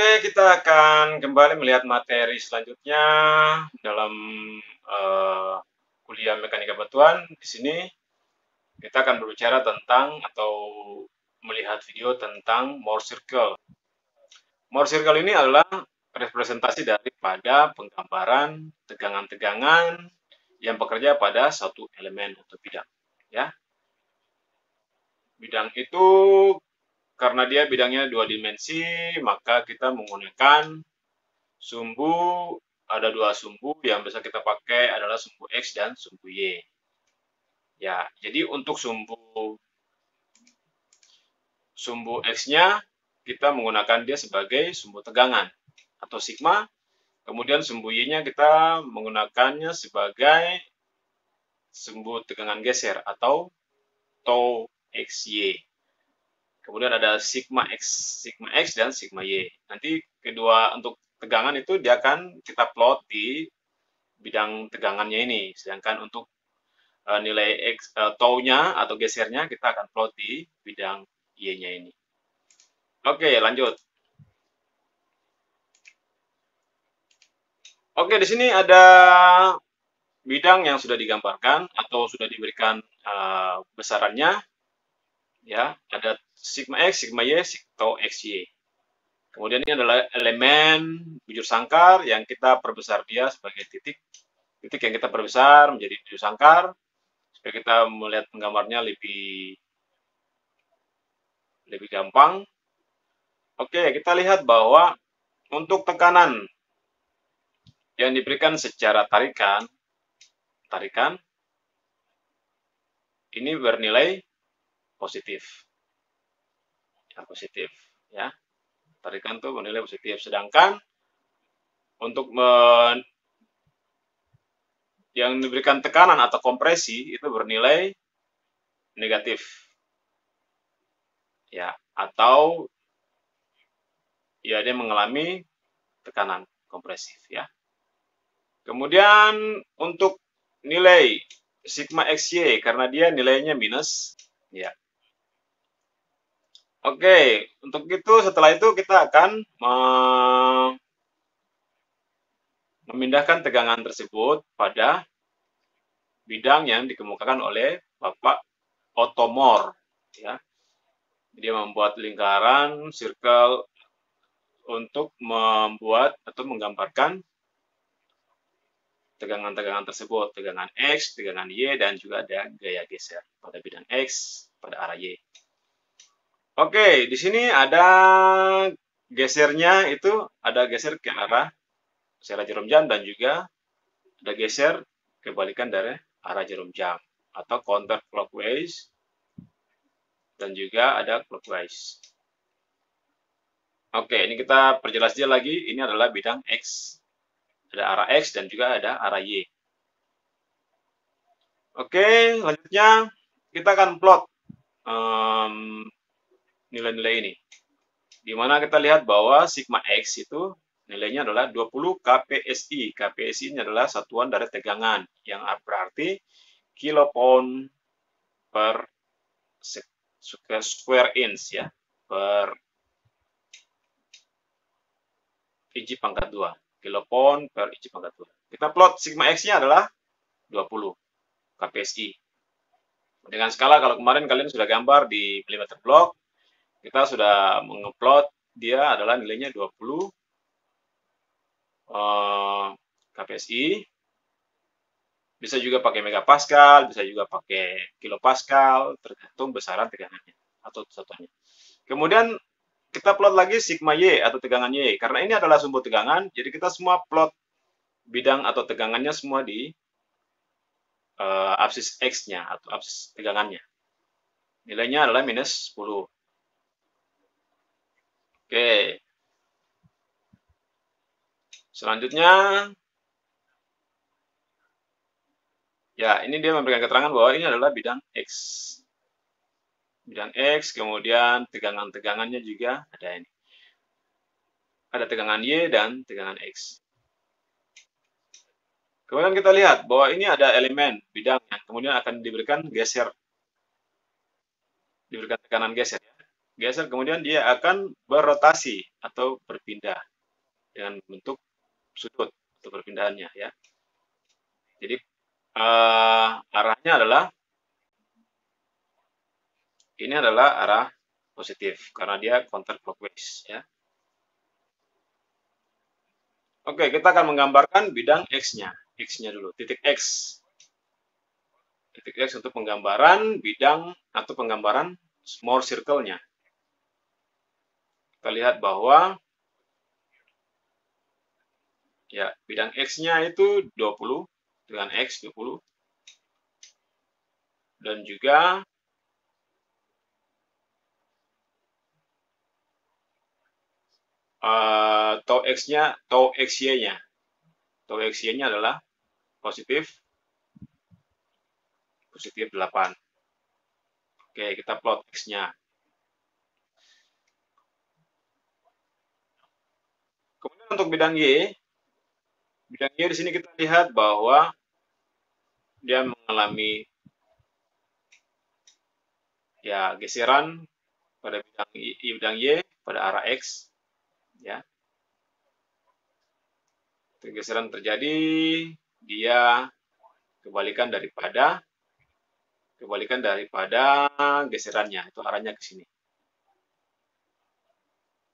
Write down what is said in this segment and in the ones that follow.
Oke, kita akan kembali melihat materi selanjutnya dalam eh, kuliah mekanika batuan. Di sini kita akan berbicara tentang atau melihat video tentang Mohr circle. Mohr circle ini adalah representasi daripada penggambaran tegangan-tegangan yang bekerja pada satu elemen atau bidang. Ya, bidang itu karena dia bidangnya dua dimensi, maka kita menggunakan sumbu. Ada dua sumbu yang bisa kita pakai adalah sumbu X dan sumbu Y. Ya, jadi untuk sumbu X-nya kita menggunakan dia sebagai sumbu tegangan atau sigma. Kemudian sumbu Y-nya kita menggunakannya sebagai sumbu tegangan geser atau tau XY. Kemudian ada sigma X dan sigma Y. Nanti kedua untuk tegangan itu dia akan kita plot di bidang tegangannya ini. Sedangkan untuk nilai tau-nya atau gesernya kita akan plot di bidang Y-nya ini. Oke, lanjut. Oke, di sini ada bidang yang sudah digambarkan atau sudah diberikan besarannya. Ya, ada sigma X, sigma Y, tau XY. Kemudian ini adalah elemen bujur sangkar yang kita perbesar dia sebagai titik. Titik yang kita perbesar menjadi bujur sangkar supaya kita melihat penggambarnya lebih gampang. Oke, kita lihat bahwa untuk tekanan yang diberikan secara tarikan ini bernilai positif. Ya. Tarikan itu bernilai positif. Sedangkan untuk yang diberikan tekanan atau kompresi itu bernilai negatif. Ya, atau ya dia mengalami tekanan kompresif ya. Kemudian untuk nilai sigma XY karena dia nilainya minus ya. Oke, untuk itu setelah itu kita akan memindahkan tegangan tersebut pada bidang yang dikemukakan oleh Bapak Otto Mohr ya. Dia membuat lingkaran circle untuk membuat atau menggambarkan tegangan-tegangan tersebut, tegangan X, tegangan Y, dan juga ada gaya geser pada bidang X pada arah Y. Oke, di sini ada gesernya itu ada geser ke arah jarum jam dan juga ada geser kebalikan dari arah jarum jam atau counter clockwise dan juga ada clockwise. Oke, ini kita perjelas dia lagi. Ini adalah bidang X. Ada arah X dan juga ada arah Y. Oke, selanjutnya kita akan plot nilai-nilai ini. Di mana kita lihat bahwa sigma X itu nilainya adalah 20 kPSI. kPSI ini adalah satuan dari tegangan yang berarti kilopound per square inch ya, per inci pangkat 2. Kilopound per inci pangkat 2. Kita plot sigma X-nya adalah 20 kPSI. Dengan skala kalau kemarin kalian sudah gambar di milimeter block, kita sudah mengupload dia adalah nilainya 20 kPSI. Bisa juga pakai megapascal, bisa juga pakai kilopascal, tergantung besaran tegangannya atau satuannya. Kemudian kita plot lagi sigma Y atau tegangan Y. Karena ini adalah sumbu tegangan, jadi kita semua plot bidang atau tegangannya semua di absis X-nya atau absis tegangannya. Nilainya adalah minus 10. Oke. Selanjutnya, ya ini dia memberikan keterangan bahwa ini adalah bidang X. Bidang X, kemudian tegangan-tegangannya juga ada ini. Ada tegangan Y dan tegangan X. Kemudian kita lihat bahwa ini ada elemen bidang yang kemudian akan diberikan geser. Diberikan tekanan geser ya. geser, kemudian dia akan berrotasi atau berpindah dengan bentuk sudut atau perpindahannya ya. Jadi arahnya adalah ini adalah arah positif karena dia counterclockwise ya. Oke, kita akan menggambarkan bidang X-nya. X-nya dulu, titik X. Titik X untuk penggambaran bidang atau penggambaran small circle-nya. Kita lihat bahwa ya bidang X-nya itu 20 dengan X 20 dan juga tau X-nya, tau XY-nya. Tau XY-nya adalah positif 8. Oke, kita plot X-nya. Kemudian untuk bidang Y di sini kita lihat bahwa dia mengalami ya geseran pada bidang Y pada arah X ya. Geseran terjadi, dia kebalikan daripada geserannya, itu arahnya ke sini.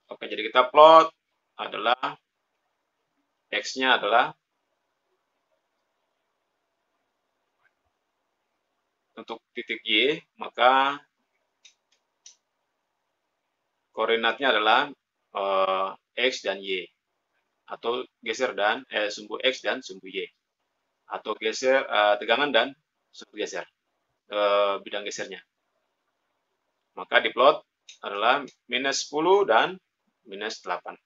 Oke, jadi kita plot adalah X-nya adalah untuk titik Y, maka koordinatnya adalah X dan Y, atau geser dan sumbu X dan sumbu Y, atau geser tegangan dan sumbu geser, bidang gesernya. Maka diplot adalah minus 10 dan minus 8.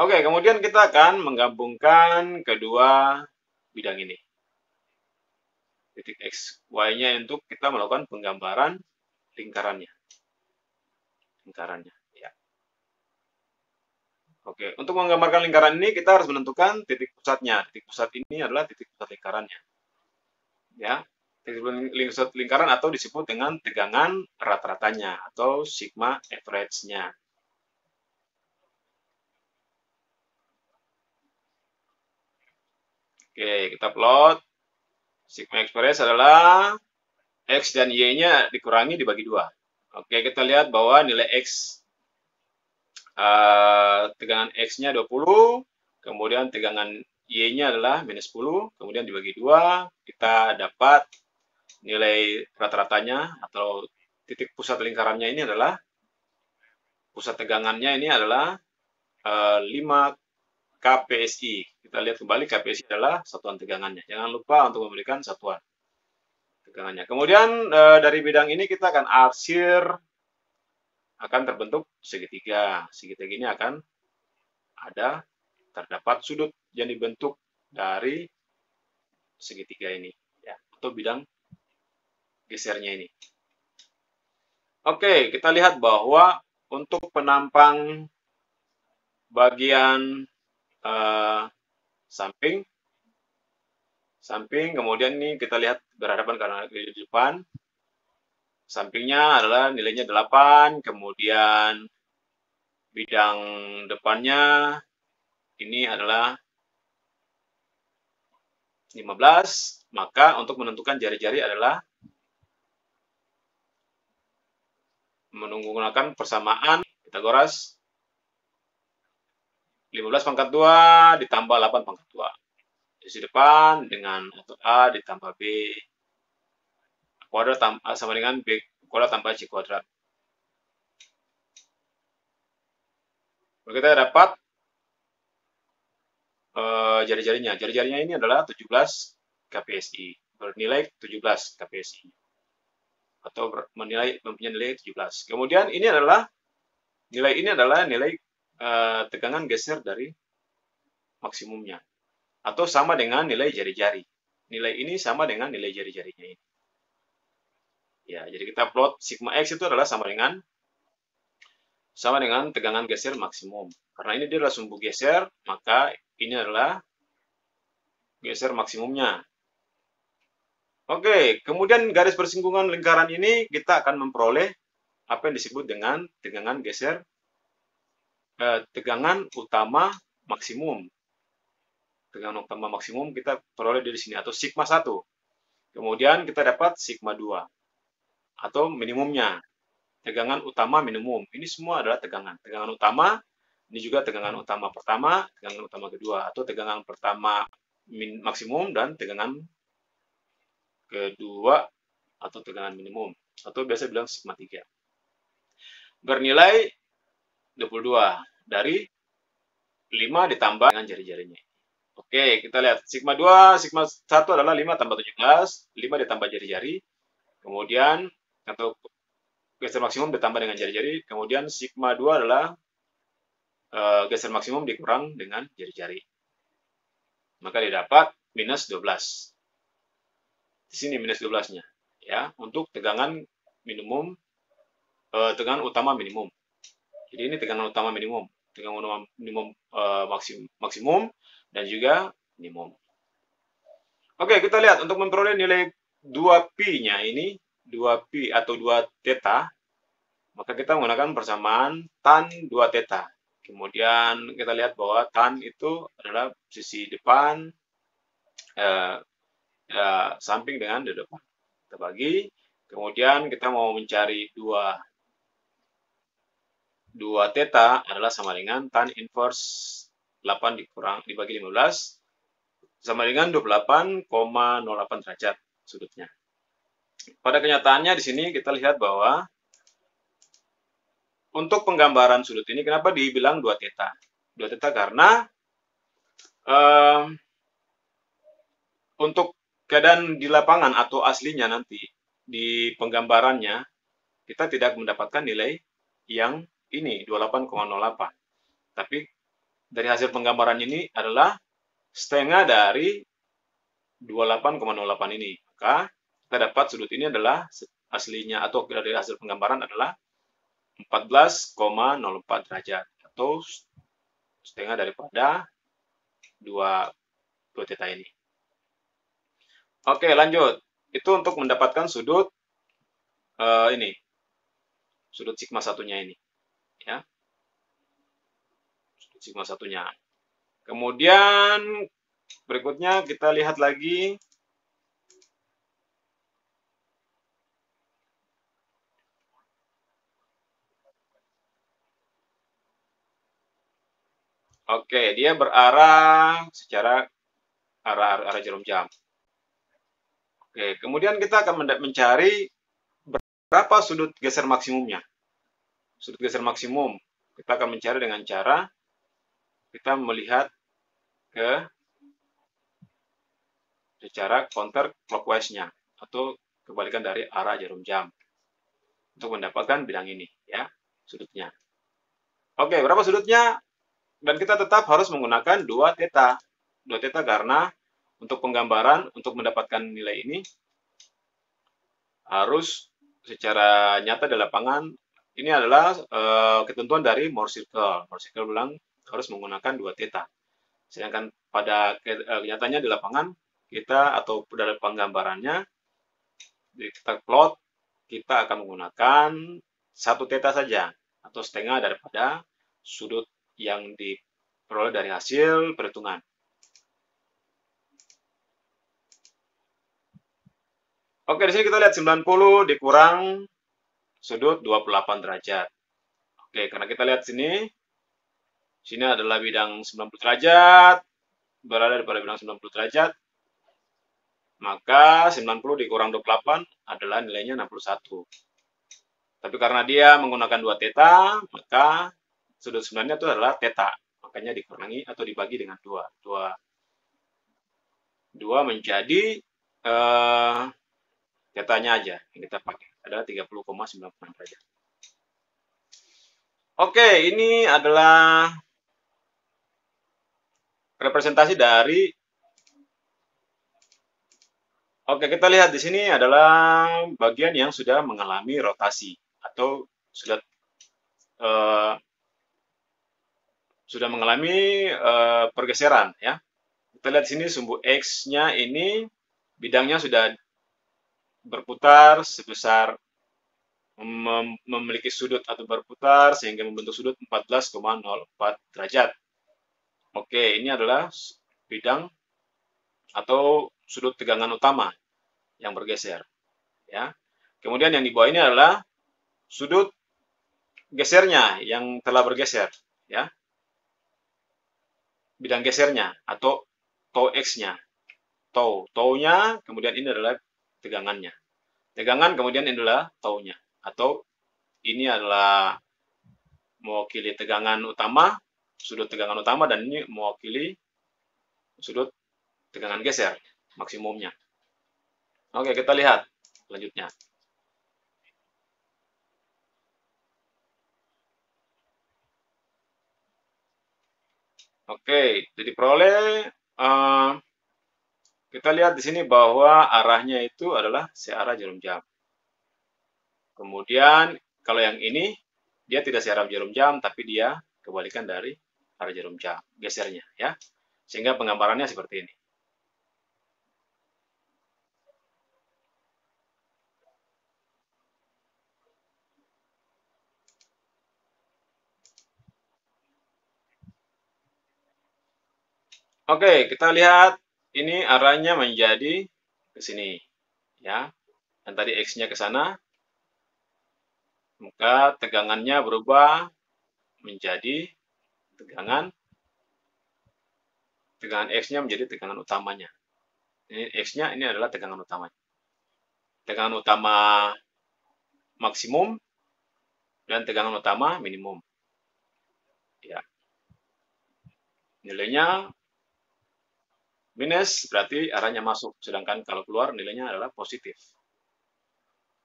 Oke, kemudian kita akan menggabungkan kedua bidang ini. Titik X, Y-nya untuk kita melakukan penggambaran lingkarannya. Ya. Oke, untuk menggambarkan lingkaran ini kita harus menentukan titik pusatnya. Titik pusat ini adalah titik pusat lingkarannya. Ya, titik pusat lingkaran atau disebut dengan tegangan rata-ratanya atau sigma average-nya. Oke, kita plot. Sigma average adalah X dan Y-nya dikurangi dibagi 2. Oke, kita lihat bahwa nilai X, tegangan X-nya 20, kemudian tegangan Y-nya adalah minus 10, kemudian dibagi 2, kita dapat nilai rata-ratanya atau titik pusat lingkarannya ini adalah, pusat tegangannya ini adalah 5 kPSI. Kita lihat kembali, kPSI adalah satuan tegangannya. Jangan lupa untuk memberikan satuan tegangannya. Kemudian dari bidang ini kita akan arsir, akan terbentuk segitiga. Segitiga ini akan terdapat sudut yang dibentuk dari segitiga ini, ya, atau bidang gesernya ini. Oke, kita lihat bahwa untuk penampang bagian samping, kemudian ini kita lihat berhadapan karena di depan. Sampingnya adalah nilainya 8, kemudian bidang depannya ini adalah 15, maka untuk menentukan jari-jari adalah menggunakan persamaan Pitagoras 15 pangkat 2 ditambah 8 pangkat 2. Sisi depan dengan atau A ditambah B kuadrat sama dengan B kuadrat tambah C kuadrat. Kita dapat jari-jarinya. Jari-jarinya ini adalah 17 kPSI, bernilai 17 kPSI. Atau mempunyai nilai 17. Kemudian ini adalah nilai tegangan geser dari maksimumnya. Atau sama dengan nilai jari-jari. Nilai ini sama dengan nilai jari-jarinya ini. Ya, jadi kita plot sigma X itu adalah sama dengan tegangan geser maksimum. Karena ini dia adalah sumbu geser, maka ini adalah geser maksimumnya. Oke, kemudian garis persinggungan lingkaran ini kita akan memperoleh apa yang disebut dengan tegangan geser, tegangan utama maksimum. Tegangan utama maksimum kita peroleh dari sini, atau sigma 1. Kemudian kita dapat sigma 2, atau minimumnya. Tegangan utama minimum. Ini semua adalah tegangan. Tegangan utama, ini juga tegangan utama pertama, tegangan utama kedua, atau tegangan pertama maksimum dan tegangan kedua atau tegangan minimum, atau biasa bilang sigma 3. Bernilai 22 dari 5 ditambah dengan jari-jarinya. Oke, kita lihat sigma 2, sigma 1 adalah 5 tambah 17, 5 ditambah jari-jari, kemudian atau geser maksimum ditambah dengan jari-jari, kemudian sigma 2 adalah geser maksimum dikurang dengan jari-jari. Maka didapat minus 12. Di sini minus 12-nya. Ya, untuk tegangan minimum, tegangan utama minimum. Jadi ini tegangan utama minimum. Tegangan utama minimum maksimum dan juga minimum. Oke, kita lihat untuk memperoleh nilai 2pi-nya ini, 2pi atau 2 theta, maka kita menggunakan persamaan tan 2 theta. Kemudian kita lihat bahwa tan itu adalah sisi depan samping dengan di depan. Kita bagi, kemudian kita mau mencari 2 theta adalah sama dengan tan inverse 8 dibagi 15 sama dengan 28,08 derajat sudutnya. Pada kenyataannya di sini kita lihat bahwa untuk penggambaran sudut ini kenapa dibilang 2 theta? 2 theta karena untuk keadaan di lapangan atau aslinya nanti di penggambarannya kita tidak mendapatkan nilai yang ini 28,08. Tapi dari hasil penggambaran ini adalah setengah dari 28,08 ini. Maka kita dapat sudut ini adalah aslinya atau dari hasil penggambaran adalah 14,04 derajat atau setengah daripada 2 theta ini. Oke, lanjut. Itu untuk mendapatkan sudut ini. Sudut sigma satunya ini. Ya. Sudut sigma satunya. Kemudian berikutnya kita lihat lagi oke, dia berarah secara arah jarum jam. Oke, kemudian kita akan mencari berapa sudut geser maksimumnya. Sudut geser maksimum kita akan mencari dengan cara kita melihat ke secara counter clockwise-nya atau kebalikan dari arah jarum jam untuk mendapatkan bidang ini ya, sudutnya. Oke, berapa sudutnya? Dan kita tetap harus menggunakan 2 theta. 2 theta karena untuk penggambaran, untuk mendapatkan nilai ini, harus secara nyata di lapangan, ini adalah ketentuan dari Moore Circle. Moore Circle bilang harus menggunakan 2 theta. Sedangkan pada kenyataannya di lapangan, kita atau dalam penggambarannya, kita plot, kita akan menggunakan 1 theta saja, atau setengah daripada sudut yang diperoleh dari hasil perhitungan. Oke, di sini kita lihat 90 dikurang sudut 28 derajat. Oke, karena kita lihat sini adalah bidang 90 derajat, berada pada bidang 90 derajat, maka 90 dikurang 28 adalah nilainya 61. Tapi karena dia menggunakan 2 theta, maka sudut sebenarnya itu adalah theta. Makanya dikurangi atau dibagi dengan 2. 2 menjadi thetanya aja yang kita pakai. Adalah 30,96 derajat. Oke, ini adalah representasi dari. Oke, kita lihat di sini adalah bagian yang sudah mengalami rotasi atau sudah mengalami pergeseran ya. Kita lihat di sini sumbu X-nya ini bidangnya sudah berputar sebesar memiliki sudut atau berputar sehingga membentuk sudut 14,04 derajat. Oke, ini adalah bidang atau sudut tegangan utama yang bergeser, ya. Kemudian yang di bawah ini adalah sudut gesernya yang telah bergeser, ya. Bidang gesernya atau tau X-nya. Tau-nya, kemudian ini adalah tegangannya. Tegangan kemudian ini adalah tau-nya. Atau ini adalah mewakili tegangan utama, sudut tegangan utama, dan ini mewakili sudut tegangan geser, maksimumnya. Oke, kita lihat selanjutnya. Oke, jadi peroleh kita lihat di sini bahwa arahnya itu adalah searah jarum jam. Kemudian kalau yang ini dia tidak searah jarum jam, tapi dia kebalikan dari arah jarum jam, gesernya, ya. Sehingga penggambarannya seperti ini. Oke, kita lihat ini arahnya menjadi ke sini, ya. Dan tadi X-nya ke sana, maka tegangannya berubah menjadi tegangan X-nya menjadi tegangan utamanya. Ini X-nya ini adalah tegangan utamanya. Tegangan utama maksimum dan tegangan utama minimum. Ya. Nilainya minus berarti arahnya masuk, sedangkan kalau keluar nilainya adalah positif.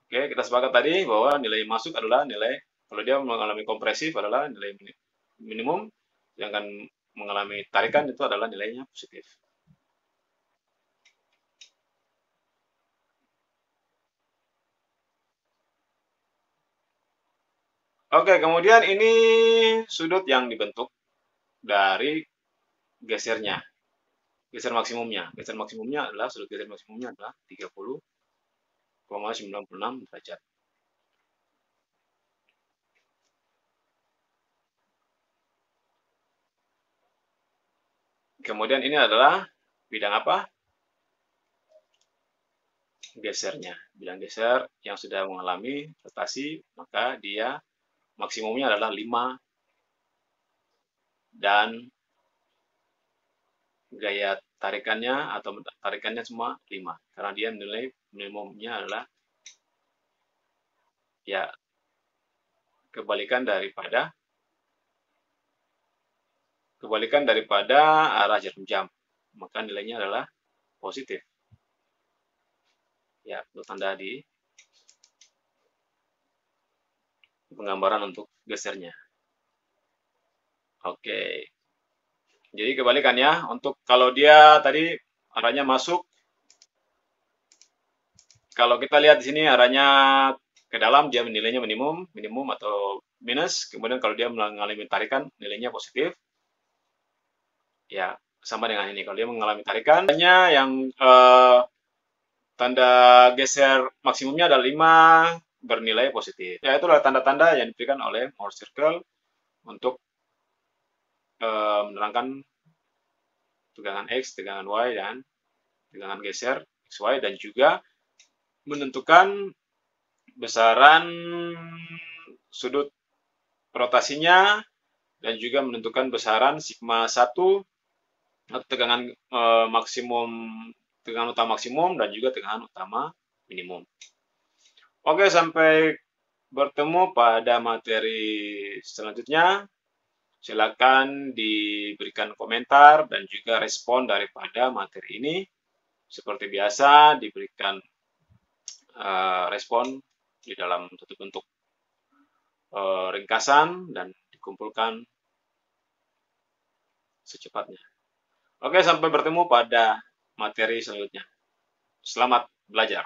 Oke, kita sepakat tadi bahwa nilai masuk adalah nilai kalau dia mengalami kompresif adalah nilai minimum, sedangkan mengalami tarikan itu adalah nilainya positif. Oke, kemudian ini sudut yang dibentuk dari gesernya. Geser maksimumnya. Geser maksimumnya adalah sudut geser maksimumnya adalah 30,96 derajat. Kemudian ini adalah bidang apa? Gesernya. Bidang geser yang sudah mengalami rotasi, maka dia maksimumnya adalah 5 dan gaya tarikannya atau tarikannya semua 5 karena dia nilai minimumnya adalah ya kebalikan daripada arah jarum jam, maka nilainya adalah positif. Ya, itu tanda di penggambaran untuk gesernya. Oke. Jadi kebalikannya, untuk kalau dia tadi arahnya masuk, kalau kita lihat di sini arahnya ke dalam, dia nilainya minimum atau minus. Kemudian kalau dia mengalami tarikan, nilainya positif. Ya, sama dengan ini. Kalau dia mengalami tarikan, yang tanda geser maksimumnya adalah 5 bernilai positif. Ya, itulah tanda-tanda yang diberikan oleh Morse Circle untuk menerangkan tegangan X, tegangan Y, dan tegangan geser XY, dan juga menentukan besaran sudut rotasinya dan juga menentukan besaran sigma 1 atau tegangan maksimum, tegangan utama maksimum dan juga tegangan utama minimum. Oke, sampai bertemu pada materi selanjutnya. Silakan diberikan komentar dan juga respon daripada materi ini. Seperti biasa, diberikan respon di dalam satu bentuk ringkasan dan dikumpulkan secepatnya. Oke, sampai bertemu pada materi selanjutnya. Selamat belajar.